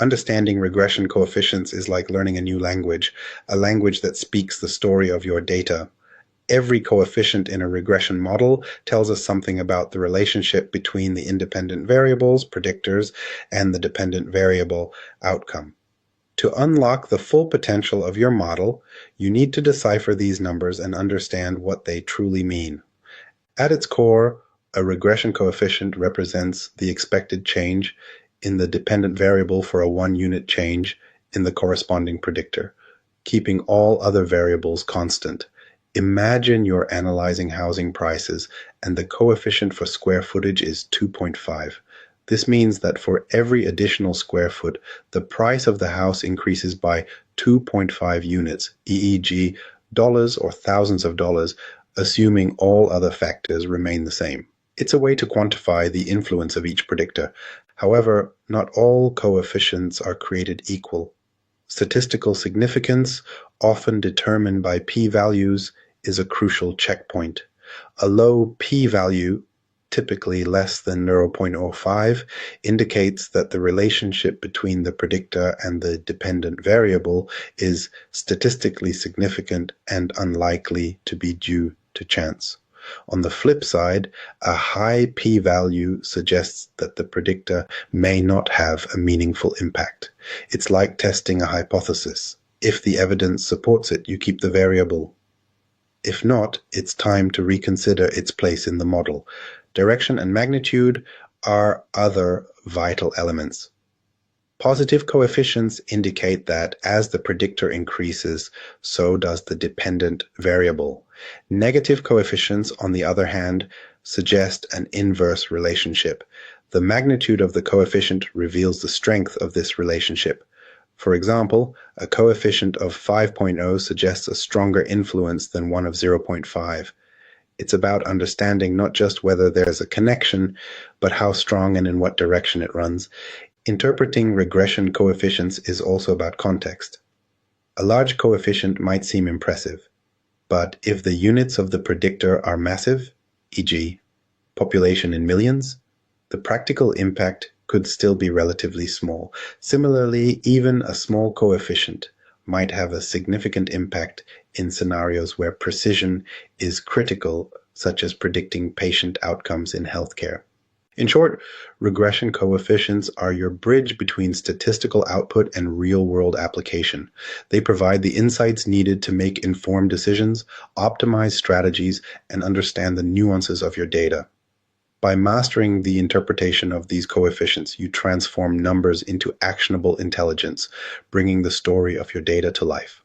Understanding regression coefficients is like learning a language that speaks the story of your data. Every coefficient in a regression model tells us something about the relationship between the independent variables, predictors, and the dependent variable outcome. To unlock the full potential of your model, you need to decipher these numbers and understand what they truly mean. At its core, a regression coefficient represents the expected change in the dependent variable for a one-unit change in the corresponding predictor, keeping all other variables constant. Imagine you're analyzing housing prices and the coefficient for square footage is 2.5. This means that for every additional square foot, the price of the house increases by 2.5 units, e.g., dollars or thousands of dollars, assuming all other factors remain the same. It's a way to quantify the influence of each predictor. However, not all coefficients are created equal. Statistical significance, often determined by p-values, is a crucial checkpoint. A low p-value, typically less than 0.05, indicates that the relationship between the predictor and the dependent variable is statistically significant and unlikely to be due to chance. On the flip side, a high p-value suggests that the predictor may not have a meaningful impact. It's like testing a hypothesis. If the evidence supports it, you keep the variable. If not, it's time to reconsider its place in the model. Direction and magnitude are other vital elements. Positive coefficients indicate that as the predictor increases, so does the dependent variable. Negative coefficients, on the other hand, suggest an inverse relationship. The magnitude of the coefficient reveals the strength of this relationship. For example, a coefficient of 5.0 suggests a stronger influence than one of 0.5. It's about understanding not just whether there's a connection, but how strong and in what direction it runs. Interpreting regression coefficients is also about context. A large coefficient might seem impressive, but if the units of the predictor are massive, e.g., population in millions, the practical impact could still be relatively small. Similarly, even a small coefficient might have a significant impact in scenarios where precision is critical, such as predicting patient outcomes in healthcare. In short, regression coefficients are your bridge between statistical output and real-world application. They provide the insights needed to make informed decisions, optimize strategies, and understand the nuances of your data. By mastering the interpretation of these coefficients, you transform numbers into actionable intelligence, bringing the story of your data to life.